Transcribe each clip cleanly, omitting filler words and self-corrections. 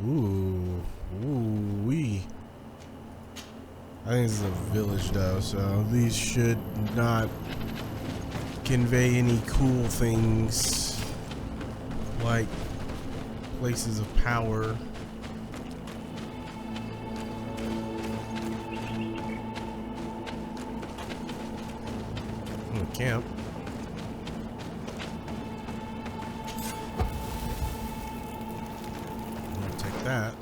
Ooh. Ooh-wee. I think this is a village though, so these should not convey any cool things like places of power. Camp. I'm gonna take that.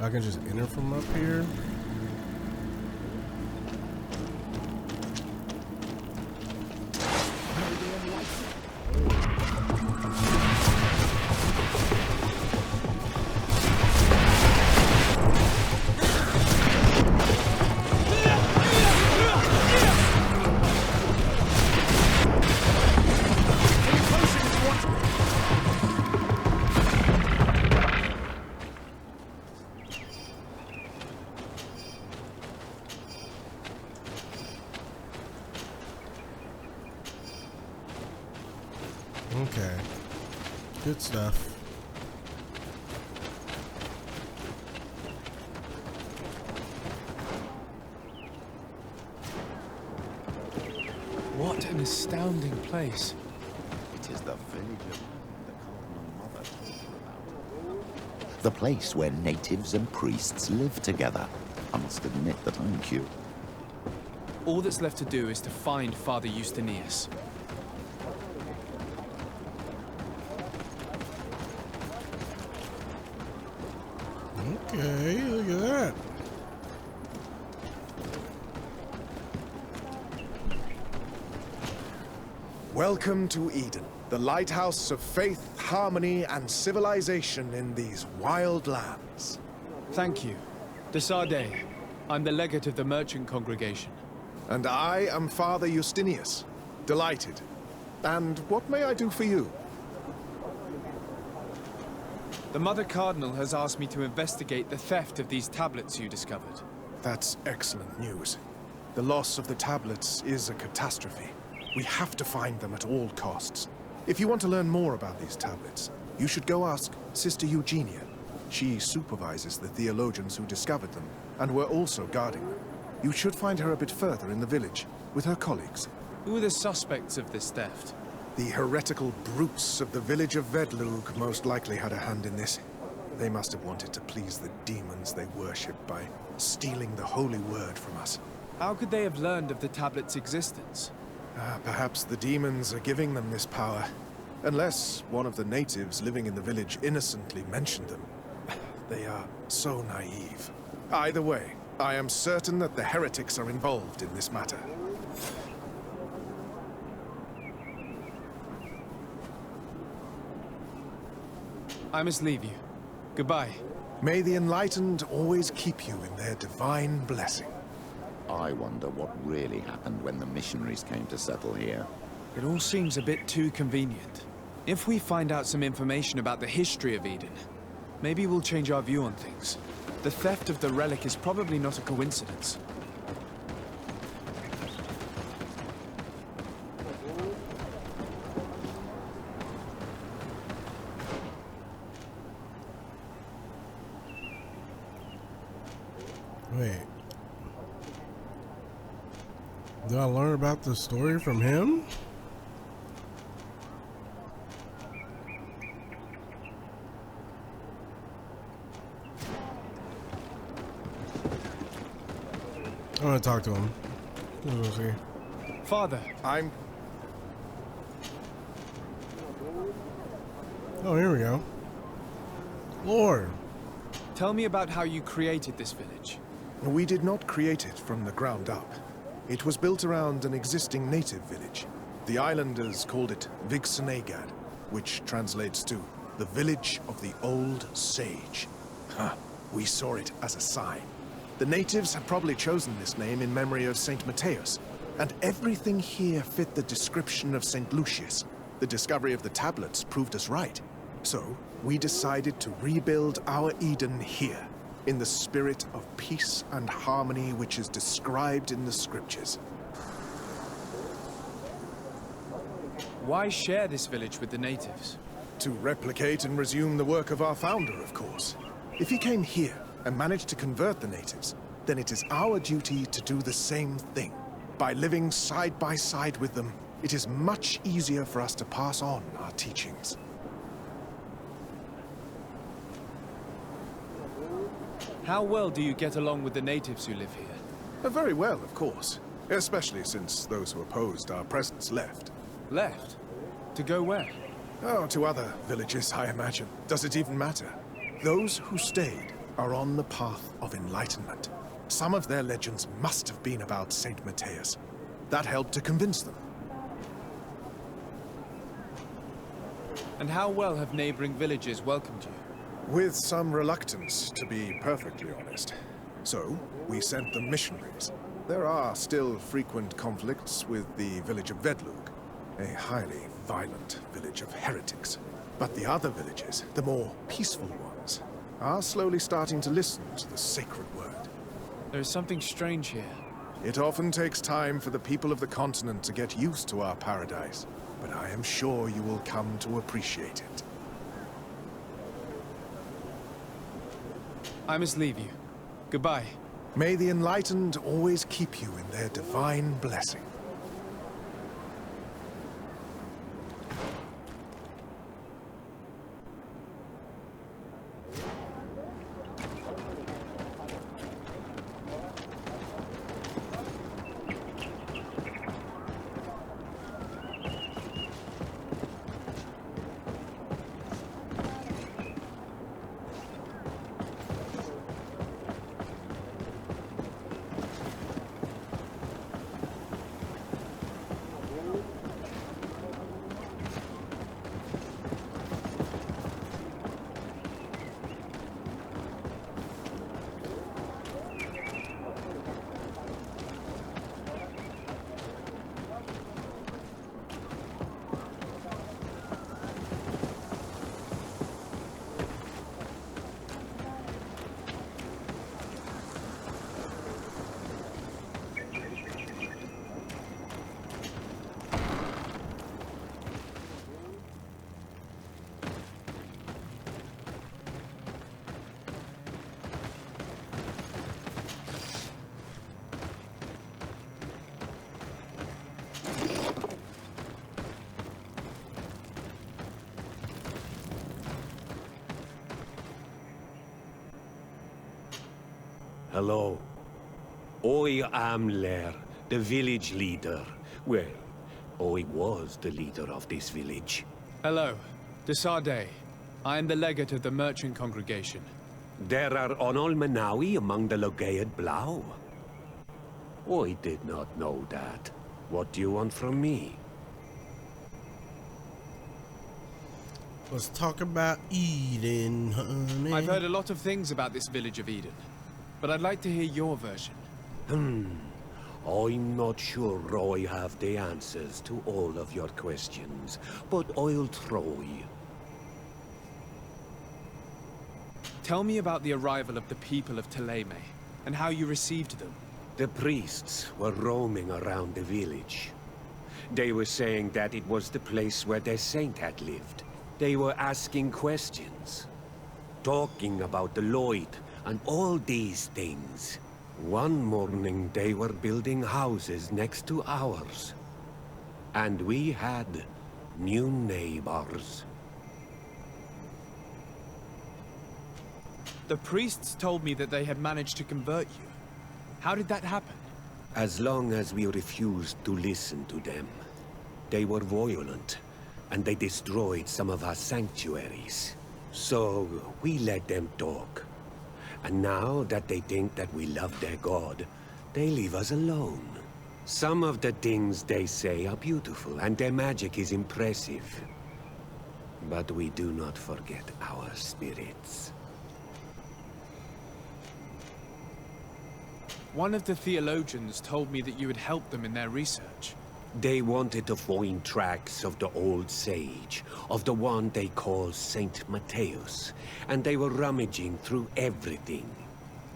I can just enter from up here. Okay. Good stuff. What an astounding place. It is the village of the Cardinal Mother told you about. The place where natives and priests live together. I must admit that I'm curious. All that's left to do is to find Father Iustinius. Okay, look at that. Welcome to Eden, the lighthouse of faith, harmony, and civilization in these wild lands. Thank you. Desade. I'm the legate of the merchant congregation. And I am Father Iustinius. Delighted. And what may I do for you? The Mother Cardinal has asked me to investigate the theft of these tablets you discovered. That's excellent news. The loss of the tablets is a catastrophe. We have to find them at all costs. If you want to learn more about these tablets, you should go ask Sister Eugenia. She supervises the theologians who discovered them, and were also guarding them. You should find her a bit further in the village, with her colleagues. Who are the suspects of this theft? The heretical brutes of the village of Vedlug most likely had a hand in this. They must have wanted to please the demons they worship by stealing the holy word from us. How could they have learned of the tablet's existence? Perhaps the demons are giving them this power. Unless one of the natives living in the village innocently mentioned them. They are so naive. Either way, I am certain that the heretics are involved in this matter. I must leave you. Goodbye. May the enlightened always keep you in their divine blessing. I wonder what really happened when the missionaries came to settle here. It all seems a bit too convenient. If we find out some information about the history of Eden, maybe we'll change our view on things. The theft of the relic is probably not a coincidence. Wait. Did I learn about the story from him? I'm gonna talk to him. We'll see. Father, Oh, here we go. Lord. tell me about how you created this village. We did not create it from the ground up. It was built around an existing native village. The islanders called it Vigsenegad, which translates to the village of the old sage. We saw it as a sign. The natives had probably chosen this name in memory of Saint Matheus, and everything here fit the description of Saint Lucius. The discovery of the tablets proved us right. So, we decided to rebuild our Eden here, in the spirit of peace and harmony which is described in the scriptures. Why share this village with the natives? To replicate and resume the work of our founder, of course. If he came here and managed to convert the natives, then it is our duty to do the same thing. By living side by side with them, it is much easier for us to pass on our teachings. How well do you get along with the natives who live here? Very well, of course. Especially since those who opposed our presence left. Left? To go where? Oh, to other villages, I imagine. Does it even matter? Those who stayed are on the path of enlightenment. Some of their legends must have been about Saint Matheus. That helped to convince them. And how well have neighboring villages welcomed you? With some reluctance, to be perfectly honest. So, we sent them missionaries. There are still frequent conflicts with the village of Vedlug, a highly violent village of heretics. But the other villages, the more peaceful ones, are slowly starting to listen to the sacred word. There is something strange here. It often takes time for the people of the continent to get used to our paradise, but I am sure you will come to appreciate it. I must leave you. Goodbye. May the enlightened always keep you in their divine blessing. Hello. I am Lair, the village leader. Well, I was the leader of this village. Hello. Desade. I am the legate of the merchant congregation. There are Onolmenawi among the Logead Blau. I did not know that. What do you want from me? Let's talk about Eden, honey. I've heard a lot of things about this village of Eden, but I'd like to hear your version. I'm not sure I have the answers to all of your questions, but I'll try. Tell me about the arrival of the people of Teleme, and how you received them. The priests were roaming around the village. They were saying that it was the place where their saint had lived. They were asking questions, talking about the Lloyd and all these things. One morning they were building houses next to ours. And we had new neighbors. The priests told me that they had managed to convert you. How did that happen? As long as we refused to listen to them, they were violent, and they destroyed some of our sanctuaries. So we let them talk. And now that they think that we love their god, they leave us alone. Some of the things they say are beautiful, and their magic is impressive. But we do not forget our spirits. One of the theologians told me that you had helped them in their research. They wanted to find tracks of the old sage, of the one they call Saint Matheus, and they were rummaging through everything.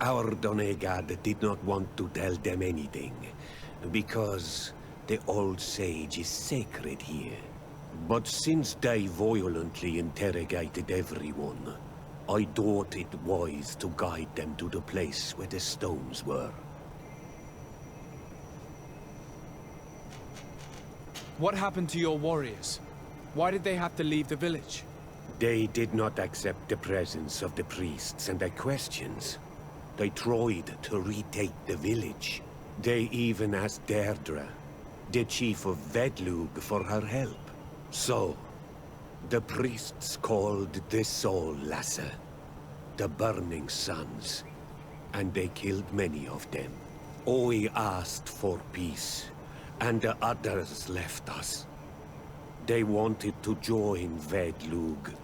Our Donegad did not want to tell them anything, because the old sage is sacred here. But since they violently interrogated everyone, I thought it wise to guide them to the place where the stones were. What happened to your warriors? Why did they have to leave the village? They did not accept the presence of the priests and their questions. They tried to retake the village. They even asked Deirdre, the chief of Vedlug, for her help. So, the priests called the Soul Lasser, the Burning Suns, and they killed many of them. I asked for peace, and the others left us. They wanted to join Vedlug.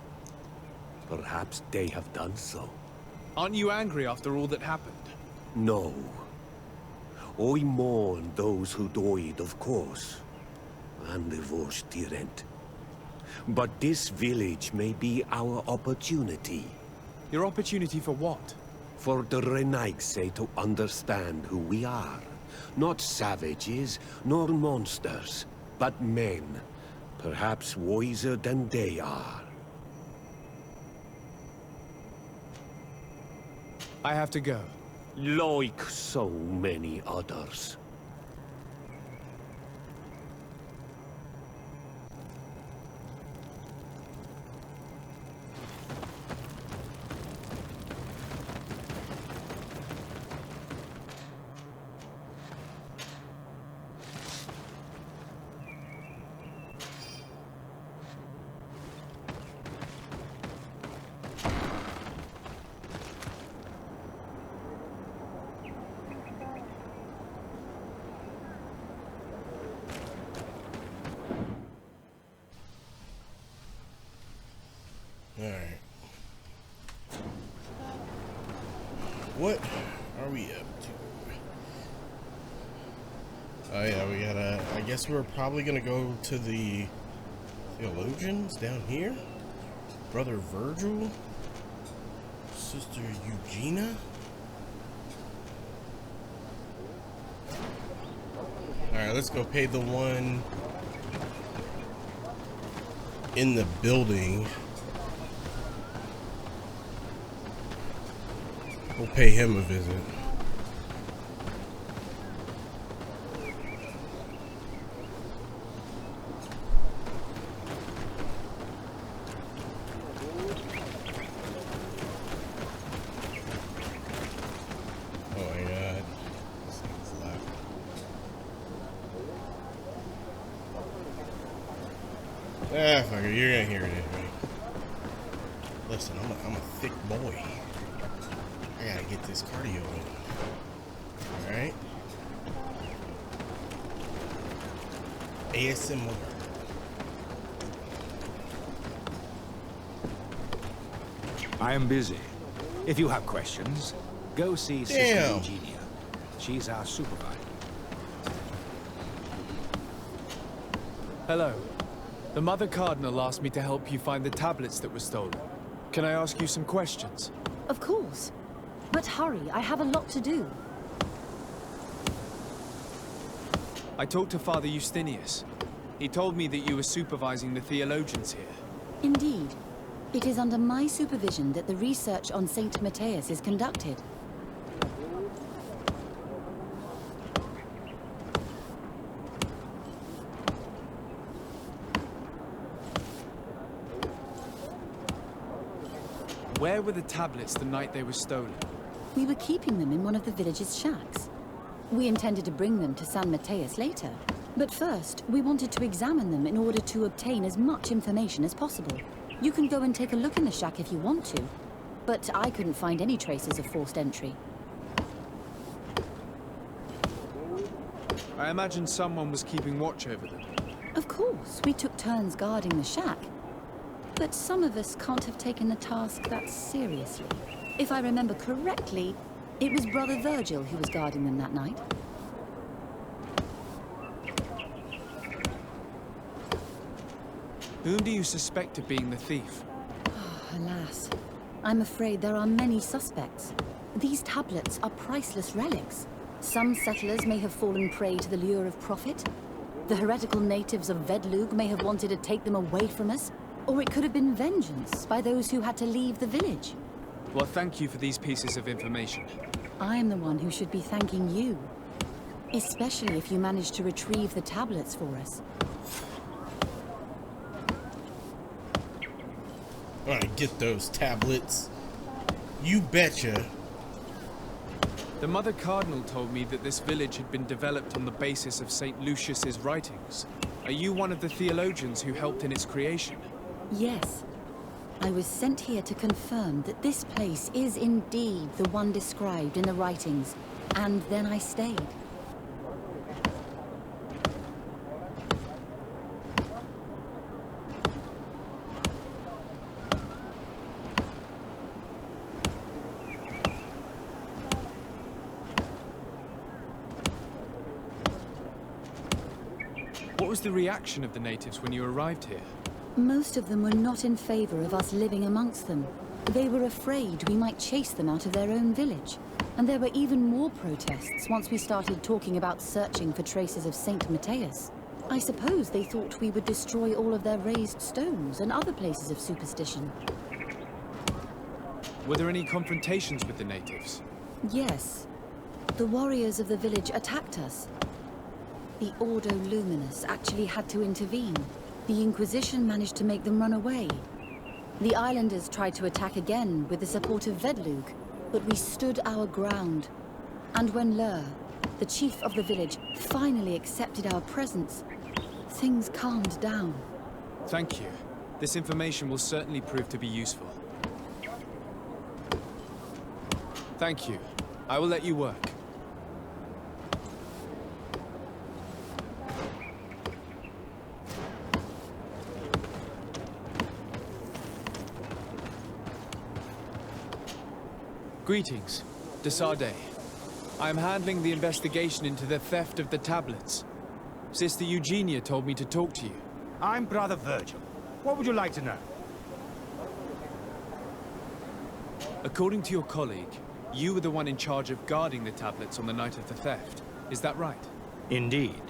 Perhaps they have done so. Aren't you angry after all that happened? No. I mourn those who died, of course, and the Vorstyrent. But this village may be our opportunity. Your opportunity for what? For the Renaigse to understand who we are. Not savages, nor monsters, but men. Perhaps wiser than they are. I have to go. Like so many others. Alright. What are we up to? Oh yeah, we gotta... I guess we're probably gonna go to the theologians down here. Brother Virgil. Sister Eugenia. Alright, let's go pay the one in the building. We'll pay him a visit. Oh my god. This thing's loud. Ah, fuck it. You're gonna hear it anyway. Listen, I'm a thick boy. I gotta get this cardio in. Alright. ASMR. I am busy. If you have questions, go see Sister Eugenia. She's our supervisor. Hello. The Mother Cardinal asked me to help you find the tablets that were stolen. Can I ask you some questions? Of course. But hurry, I have a lot to do. I talked to Father Iustinius. He told me that you were supervising the theologians here. Indeed. It is under my supervision that the research on Saint Matheus is conducted. Where were the tablets the night they were stolen? We were keeping them in one of the village's shacks. We intended to bring them to Saint Matheus later. But first, we wanted to examine them in order to obtain as much information as possible. You can go and take a look in the shack if you want to, but I couldn't find any traces of forced entry. I imagine someone was keeping watch over them. Of course, we took turns guarding the shack. But some of us can't have taken the task that seriously. If I remember correctly, it was Brother Virgil who was guarding them that night. Whom do you suspect of being the thief? Alas, I'm afraid there are many suspects. These tablets are priceless relics. Some settlers may have fallen prey to the lure of profit. The heretical natives of Vedlug may have wanted to take them away from us, or it could have been vengeance by those who had to leave the village. Well, thank you for these pieces of information. I am the one who should be thanking you. Especially if you managed to retrieve the tablets for us. Alright, get those tablets. You betcha. The Mother Cardinal told me that this village had been developed on the basis of St. Lucius's writings. Are you one of the theologians who helped in its creation? Yes. I was sent here to confirm that this place is indeed the one described in the writings, and then I stayed. What was the reaction of the natives when you arrived here? Most of them were not in favor of us living amongst them. They were afraid we might chase them out of their own village. And there were even more protests once we started talking about searching for traces of Saint Matheus. I suppose they thought we would destroy all of their raised stones and other places of superstition. Were there any confrontations with the natives? Yes. The warriors of the village attacked us. The Ordo Luminous actually had to intervene. The Inquisition managed to make them run away. The islanders tried to attack again with the support of Vedlug, but we stood our ground. And when Lur, the chief of the village, finally accepted our presence, things calmed down. Thank you. This information will certainly prove to be useful. Thank you. I will let you work. Greetings, Desade. I am handling the investigation into the theft of the tablets. Sister Eugenia told me to talk to you. I'm Brother Virgil. What would you like to know? According to your colleague, you were the one in charge of guarding the tablets on the night of the theft. Is that right? Indeed.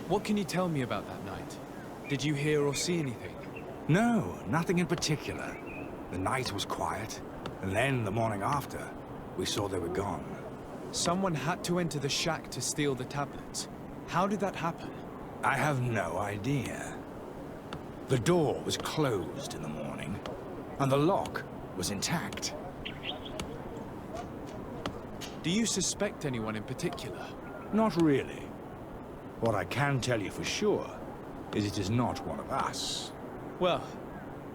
What can you tell me about that night? Did you hear or see anything? No, nothing in particular. The night was quiet, and then the morning after, we saw they were gone. Someone had to enter the shack to steal the tablets. How did that happen? I have no idea. The door was closed in the morning, and the lock was intact. Do you suspect anyone in particular? Not really. What I can tell you for sure is it is not one of us. Well,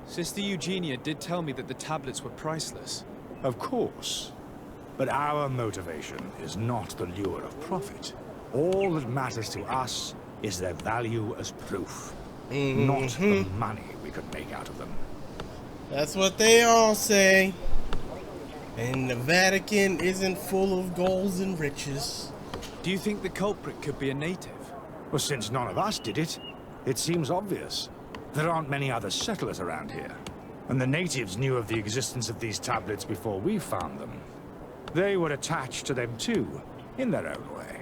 Sister Eugenia did tell me that the tablets were priceless. Of course. But our motivation is not the lure of profit. All that matters to us is their value as proof. Not the money we could make out of them. That's what they all say. And the Vatican isn't full of golds and riches. Do you think the culprit could be a native? Well, since none of us did it, it seems obvious. There aren't many other settlers around here. And the natives knew of the existence of these tablets before we found them. They were attached to them too, in their own way.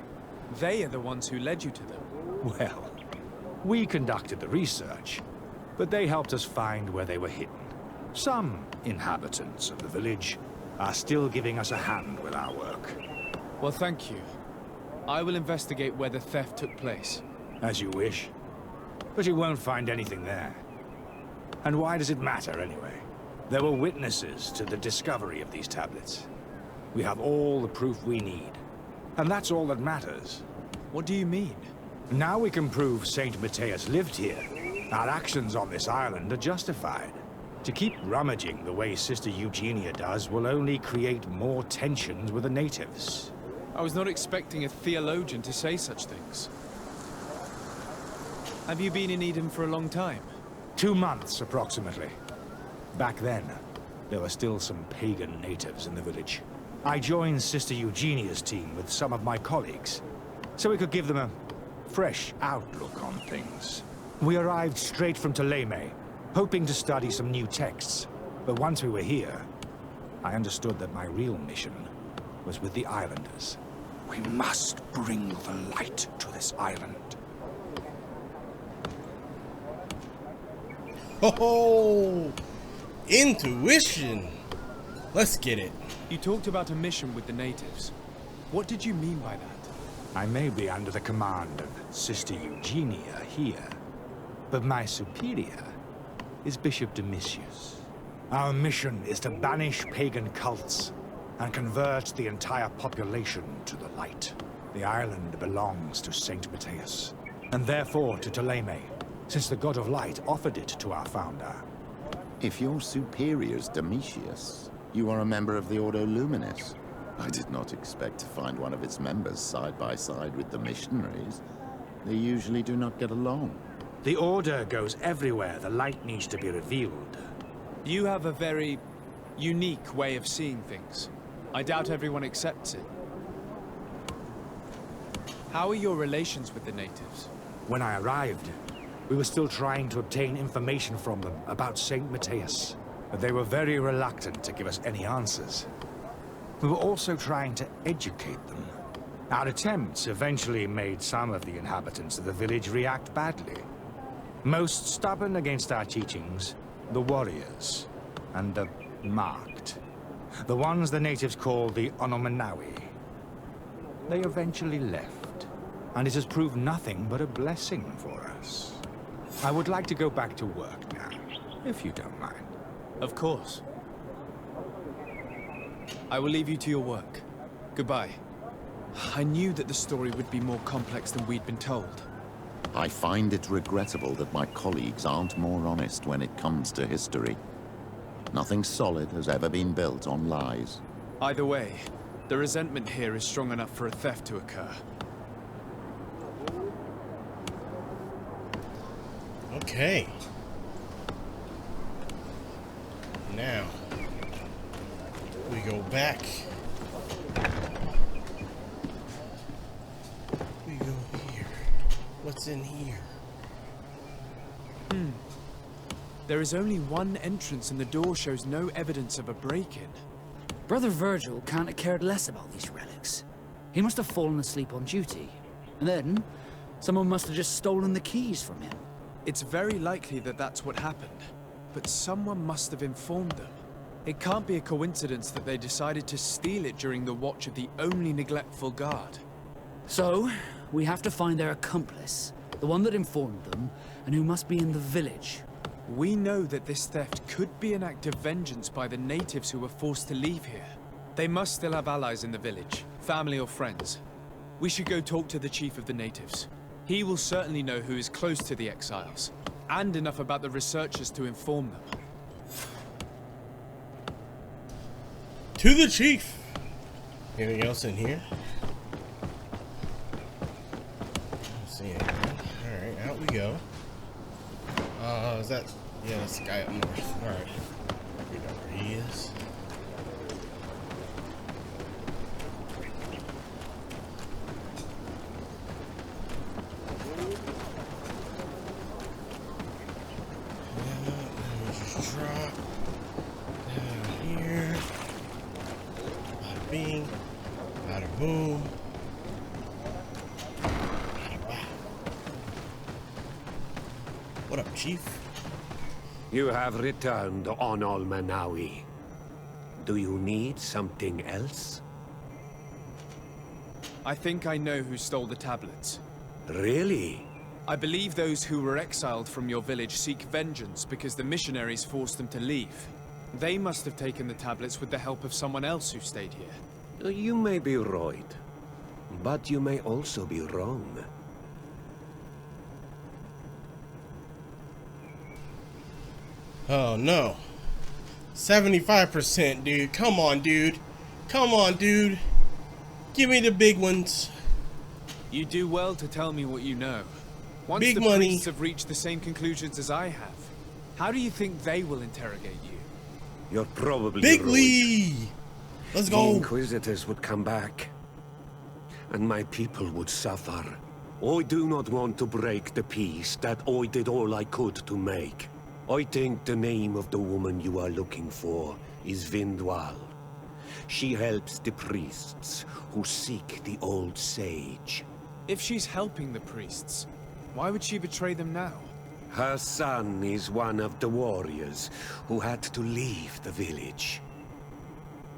They are the ones who led you to them. Well, we conducted the research, but they helped us find where they were hidden. Some inhabitants of the village are still giving us a hand with our work. Well, thank you. I will investigate where the theft took place. As you wish. But you won't find anything there. And why does it matter, anyway? There were witnesses to the discovery of these tablets. We have all the proof we need. And that's all that matters. What do you mean? Now we can prove Saint Matheus lived here. Our actions on this island are justified. To keep rummaging the way Sister Eugenia does will only create more tensions with the natives. I was not expecting a theologian to say such things. Have you been in Eden for a long time? 2 months, approximately. Back then, there were still some pagan natives in the village. I joined Sister Eugenia's team with some of my colleagues, so we could give them a fresh outlook on things. We arrived straight from Ptolemy, hoping to study some new texts. But once we were here, I understood that my real mission was with the islanders. We must bring the light to this island. Oh, intuition. Let's get it. You talked about a mission with the natives. What did you mean by that? I may be under the command of Sister Eugenia here, but my superior is Bishop Domitius. Our mission is to banish pagan cults and convert the entire population to the light. The island belongs to Saint Matheus, and therefore to Ptolemy, since the god of light offered it to our founder. If your superior's Domitius, you are a member of the Ordo Luminis. I did not expect to find one of its members side by side with the missionaries. They usually do not get along. The Order goes everywhere the light needs to be revealed. You have a very unique way of seeing things. I doubt everyone accepts it. How are your relations with the natives? When I arrived, we were still trying to obtain information from them about Saint Matheus, but they were very reluctant to give us any answers. We were also trying to educate them. Our attempts eventually made some of the inhabitants of the village react badly. Most stubborn against our teachings, the warriors, and the marked. The ones the natives call the Onomanawi. They eventually left, and it has proved nothing but a blessing for us. I would like to go back to work now, if you don't mind. Of course. I will leave you to your work. Goodbye. I knew that the story would be more complex than we'd been told. I find it regrettable that my colleagues aren't more honest when it comes to history. Nothing solid has ever been built on lies. Either way, the resentment here is strong enough for a theft to occur. Okay. Now, we go back. We go here. What's in here? There is only one entrance and the door shows no evidence of a break-in. Brother Virgil can't have cared less about these relics. He must have fallen asleep on duty. And then, someone must have just stolen the keys from him. It's very likely that that's what happened. But someone must have informed them. It can't be a coincidence that they decided to steal it during the watch of the only neglectful guard. So, we have to find their accomplice, the one that informed them, and who must be in the village. We know that this theft could be an act of vengeance by the natives who were forced to leave here. They must still have allies in the village, family or friends. We should go talk to the chief of the natives. He will certainly know who is close to the exiles, and enough about the researchers to inform them. To the chief! Anything else in here? I don't see anything. Alright, out we go. Is that... yeah, that's the guy up north. Alright. We know where he is. Let me just drop down here. Bada bing. Bada boom. Bada bah. What up, chief? You have returned on Olmanawi. Do you need something else? I think I know who stole the tablets. Really? I believe those who were exiled from your village seek vengeance because the missionaries forced them to leave. They must have taken the tablets with the help of someone else who stayed here. You may be right, but you may also be wrong. Oh no. 75%, dude. Come on, dude. Come on, dude. Give me the big ones. You do well to tell me what you know. Once Big the money. priests have reached the same conclusions as I have, how do you think they will interrogate you? You're probably Big right. Lee! Let's The go. Inquisitors would come back, and my people would suffer. I do not want to break the peace that I did all I could to make. I think the name of the woman you are looking for is Vindwal. She helps the priests who seek the old sage. If she's helping the priests, why would she betray them now? Her son is one of the warriors who had to leave the village.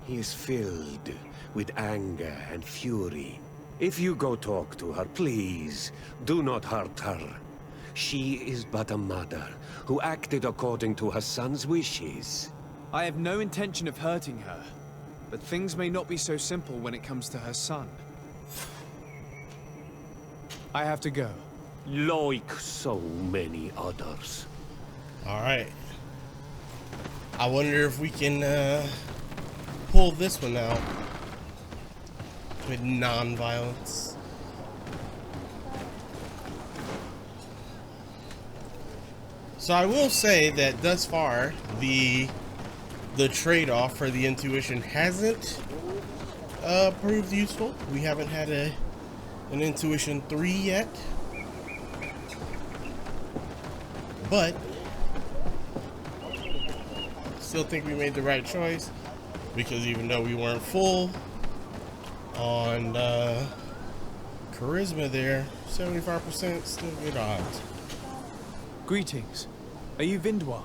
He is filled with anger and fury. If you go talk to her, please, do not hurt her. She is but a mother who acted according to her son's wishes. I have no intention of hurting her, but things may not be so simple when it comes to her son. I have to go. Like so many others. Alright. I wonder if we can pull this one out with non-violence. So I will say that thus far, the trade-off for the intuition hasn't proved useful. We haven't had an intuition 3 yet. But still think we made the right choice, because even though we weren't full on charisma there, 75% still good odds. Greetings. Are you Vindwal?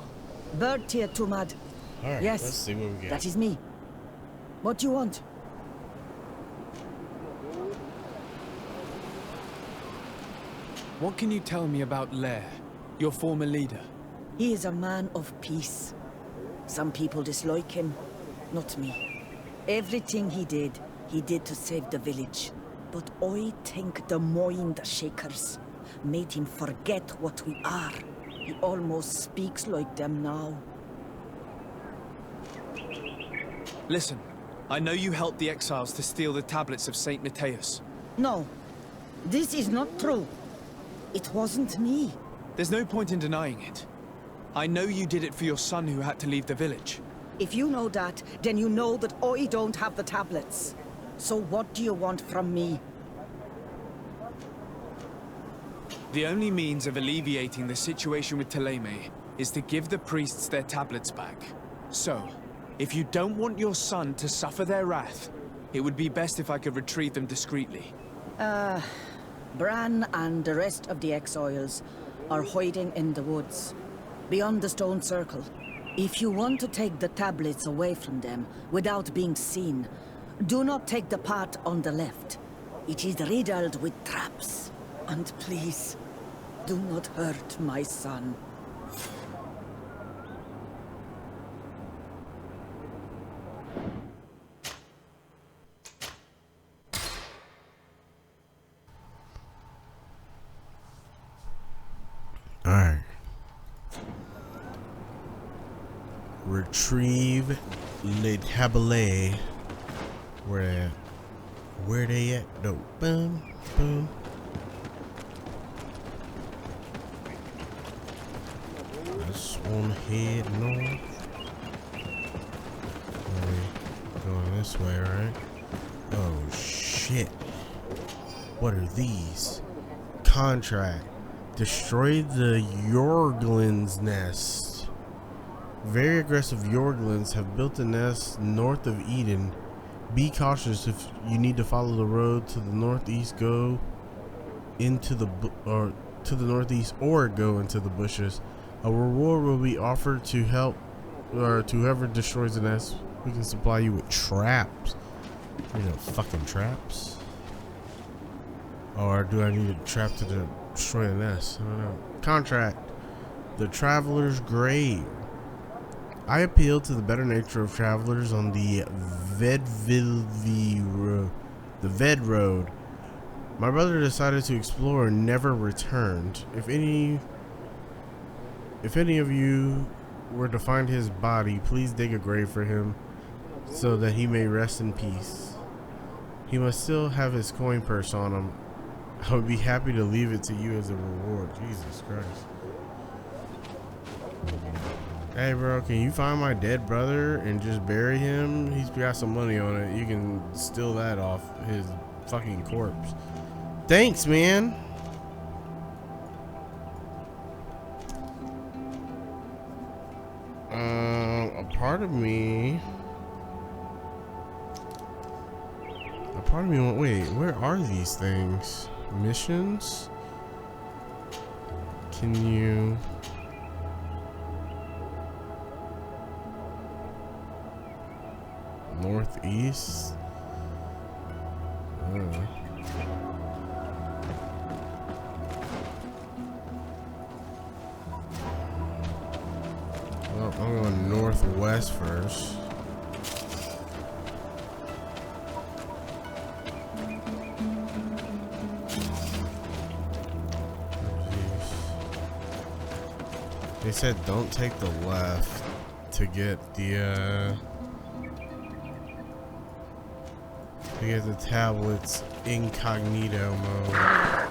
Bird tier Tumad. Alright, Yes, let's see what we get. that is me. What do you want? What can you tell me about Lair, your former leader? He is a man of peace. Some people dislike him, not me. Everything he did to save the village. But I think the mind shakers made him forget what we are. He almost speaks like them now. Listen, I know you helped the exiles to steal the tablets of Saint Matheus. No, this is not true. It wasn't me. There's no point in denying it. I know you did it for your son who had to leave the village. If you know that, then you know that I don't have the tablets. So what do you want from me? The only means of alleviating the situation with Ptolemy is to give the priests their tablets back. So, if you don't want your son to suffer their wrath, it would be best if I could retrieve them discreetly. Bran and the rest of the exiles are hiding in the woods, beyond the stone circle. If you want to take the tablets away from them without being seen, do not take the path on the left. It is riddled with traps. And please, do not hurt my son. Alright. Retrieve le tablets. Where they at? No. Boom. Boom. This one head north. Going this way, right? Oh shit. What are these? Contract. Destroy the Yorglin's nest. Very aggressive Yorglins have built a nest north of Eden. Be cautious if you need to follow the road to the northeast. Go into the northeast or go into the bushes. A reward will be offered to help to whoever destroys the nest. We can supply you with traps. You know, fucking traps. Or do I need a trap to destroy the nest? I don't know. Contract. The Traveler's Grave. I appeal to the better nature of travelers on the Ved Road. My brother decided to explore and never returned. If any of you were to find his body, please dig a grave for him so that he may rest in peace. He must still have his coin purse on him. I would be happy to leave it to you as a reward. Jesus Christ. Hey bro, can you find my dead brother and just bury him? He's got some money on it. You can steal that off his fucking corpse. Thanks, man. A part of me Part of me went, wait, where are these things? Missions? Can you... Northeast? Well, I'm going northwest first. They said don't take the left to get the tablets incognito mode.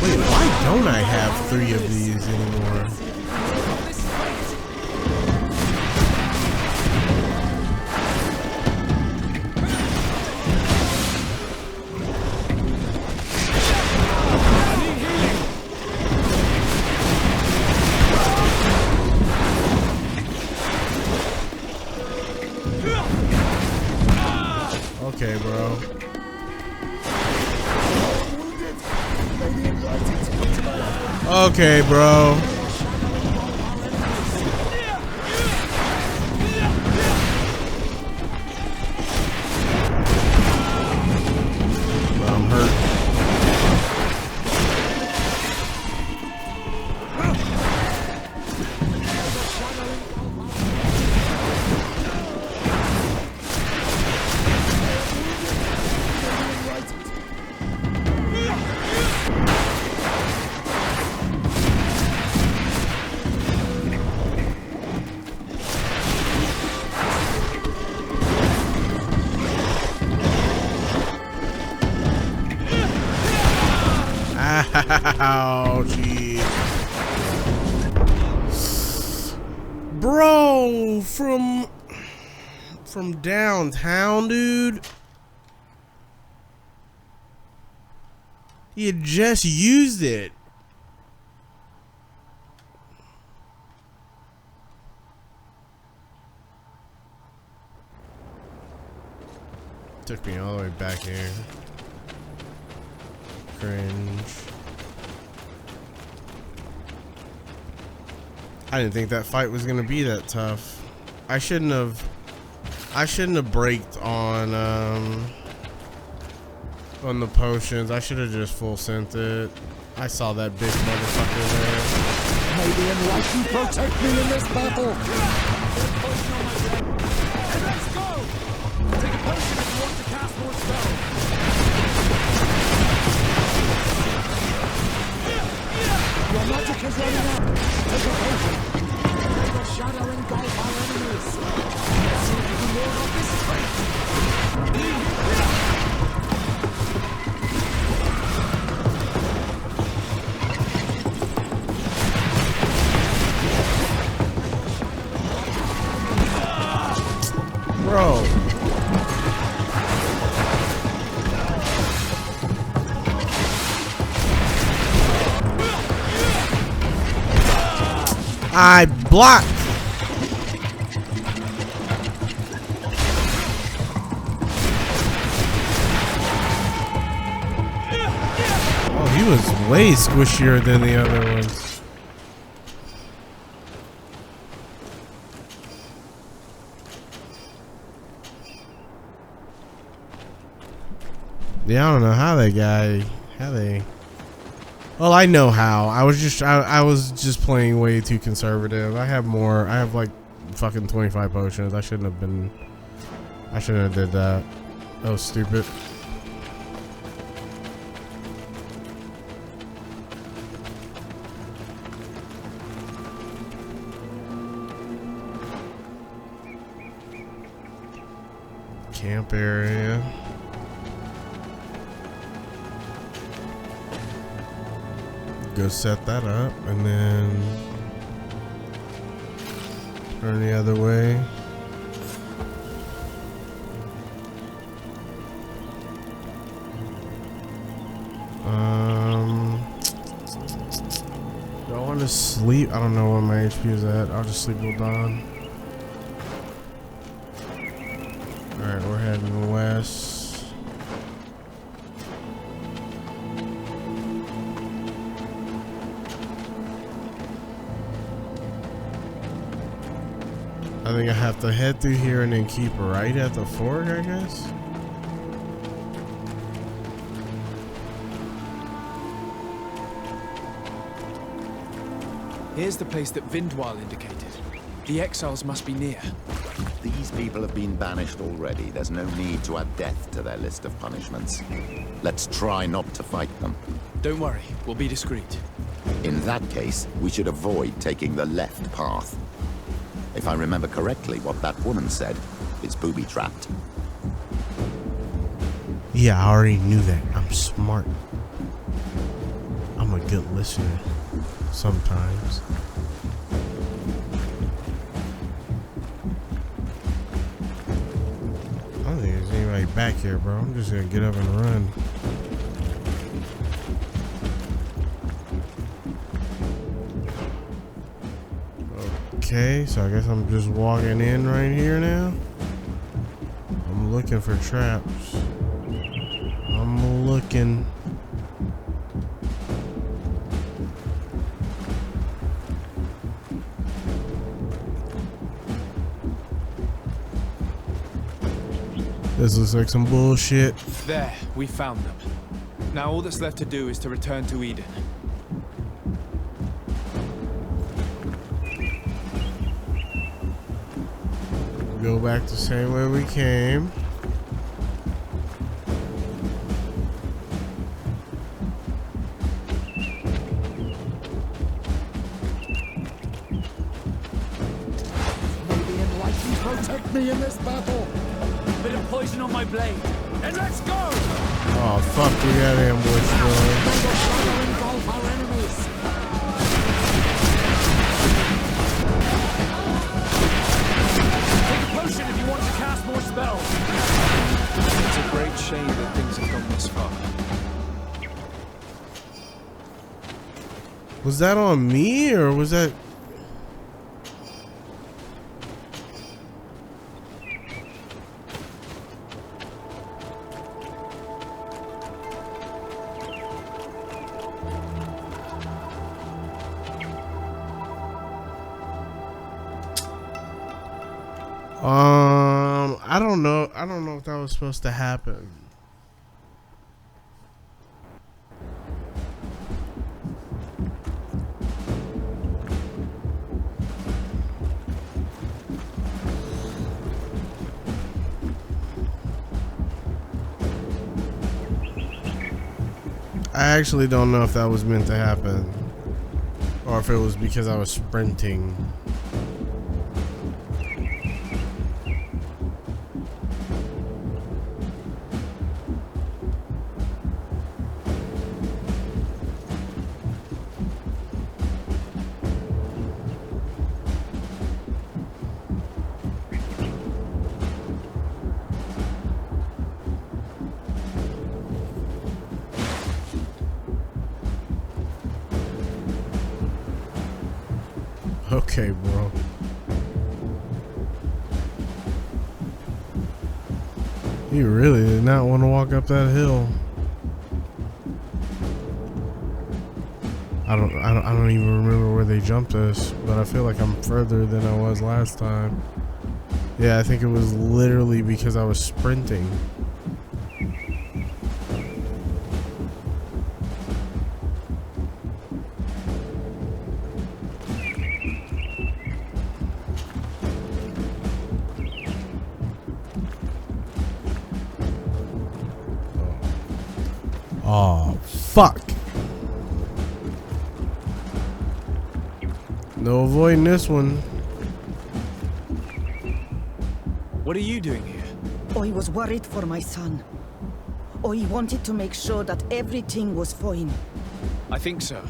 Wait, why don't I have 3 of these anymore? Okay, bro. Okay, bro. I'm hurt. Ow, jeez. Bro, from downtown, dude. You just used it. Took me all the way back here. Cringe. I didn't think that fight was gonna be that tough. I shouldn't have braked on the potions. I should have just full sent it. I saw that big motherfucker there. May the enlightened protect me in this battle. Let's go! Take a potion if you want to cast more spells. Your magic is running out. Take a potion. May the shadow engulf our enemies. Let's see if we can ward off this fate. Bro. I blocked. Oh, he was way squishier than the other ones. Yeah, I don't know how they well, I know how. I was just playing way too conservative. I have like fucking 25 potions. I shouldn't have did that. That was stupid. Camp area. go set that up and then turn the other way. Do I want to sleep? I don't know where my HP is at. I'll just sleep till dawn. Alright, we're heading west. I think I have to head through here and then keep right at the fork, I guess. Here's the place that Vindwal indicated. The exiles must be near. These people have been banished already. There's no need to add death to their list of punishments. Let's try not to fight them. Don't worry, we'll be discreet. In that case, we should avoid taking the left path. If I remember correctly, what that woman said, it's booby-trapped. Yeah, I already knew that. I'm smart. I'm a good listener. Sometimes. I don't think there's anybody back here, bro. I'm just gonna get up and run. Okay, so I guess I'm just walking in right here now. I'm looking for traps. I'm looking. This looks like some bullshit. There, we found them. Now all that's left to do is to return to Eden. Go back the same way we came. May the enlightened protect me in this battle. Bit of poison on my blade. And let's go! Oh fuck, we got ambushed, bro. Engulf our enemies. Take a potion if you want to cast more spells. It's a great shame that things have gone this far. Was that on me or was that? I don't know. I don't know if that was supposed to happen. I actually don't know if that was meant to happen or if it was because I was sprinting. Okay, bro. You really did not want to walk up that hill. I don't even remember where they jumped us, but I feel like I'm further than I was last time. Yeah, I think it was literally because I was sprinting. Oh, fuck. No avoiding this one. What are you doing here? I was worried for my son. I wanted to make sure that everything was fine. I think so.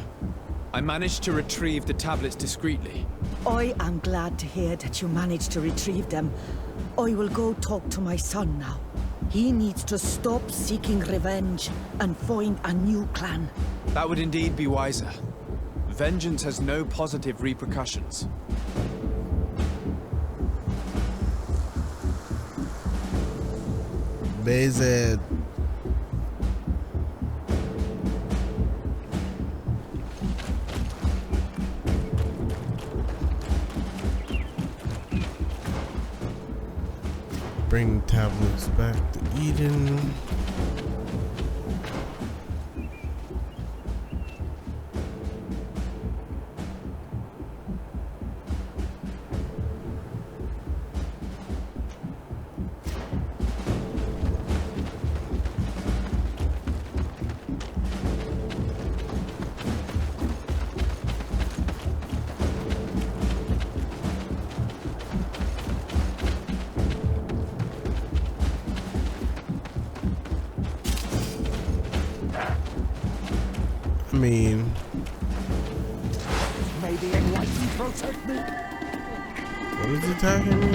I managed to retrieve the tablets discreetly. I am glad to hear that you managed to retrieve them. I will go talk to my son now. He needs to stop seeking revenge and find a new clan. That would indeed be wiser. Vengeance has no positive repercussions. Bezed. Bring tablets back to Eden. I mean, Maybe enlightened protect me. what is attacking me?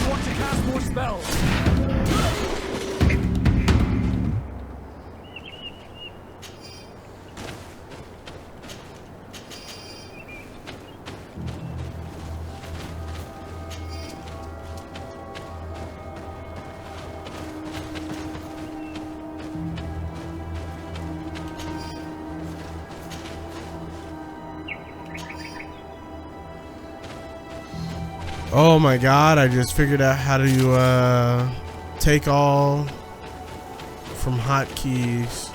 Want to cast more spells? Oh my god, I just figured out how to take all from hotkeys.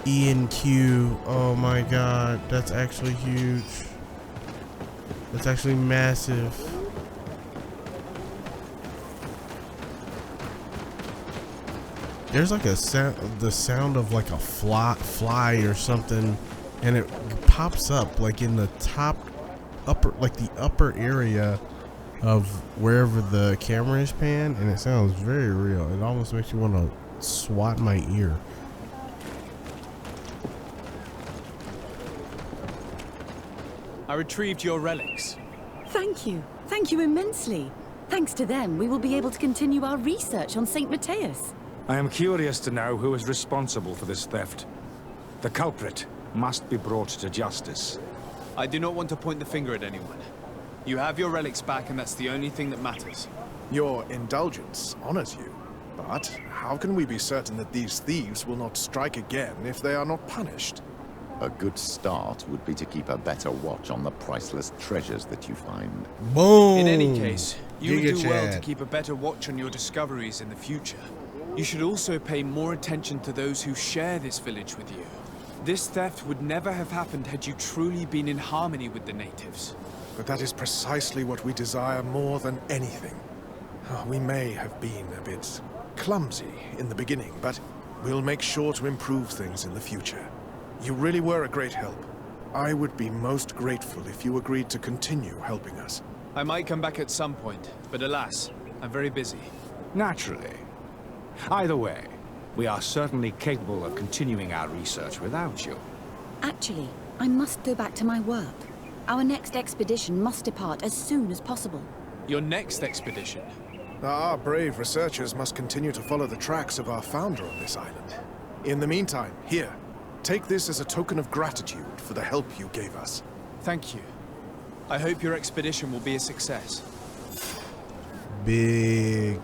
E and Q. Oh my god, that's actually huge. That's actually massive. There's like a sound, the sound of like a fly or something, and it pops up like in the top upper, like the upper area of wherever the camera is panned, and it sounds very real. It almost makes you want to swat my ear. I retrieved your relics. Thank you. Thank you immensely. Thanks to them, we will be able to continue our research on Saint Matheus. I am curious to know who is responsible for this theft. The culprit must be brought to justice. I do not want to point the finger at anyone. You have your relics back, and that's the only thing that matters. Your indulgence honors you. But how can we be certain that these thieves will not strike again if they are not punished? A good start would be to keep a better watch on the priceless treasures that you find. Boom. In any case, you would Giga do well to Chad. keep a better watch on your discoveries in the future. You should also pay more attention to those who share this village with you. This theft would never have happened had you truly been in harmony with the natives. But that is precisely what we desire more than anything. We may have been a bit clumsy in the beginning, but we'll make sure to improve things in the future. You really were a great help. I would be most grateful if you agreed to continue helping us. I might come back at some point, but alas, I'm very busy. Naturally. Either way, we are certainly capable of continuing our research without you. Actually, I must go back to my work. Our next expedition must depart as soon as possible. Your next expedition? Our brave researchers must continue to follow the tracks of our founder on this island. In the meantime, here, take this as a token of gratitude for the help you gave us. Thank you. I hope your expedition will be a success. Big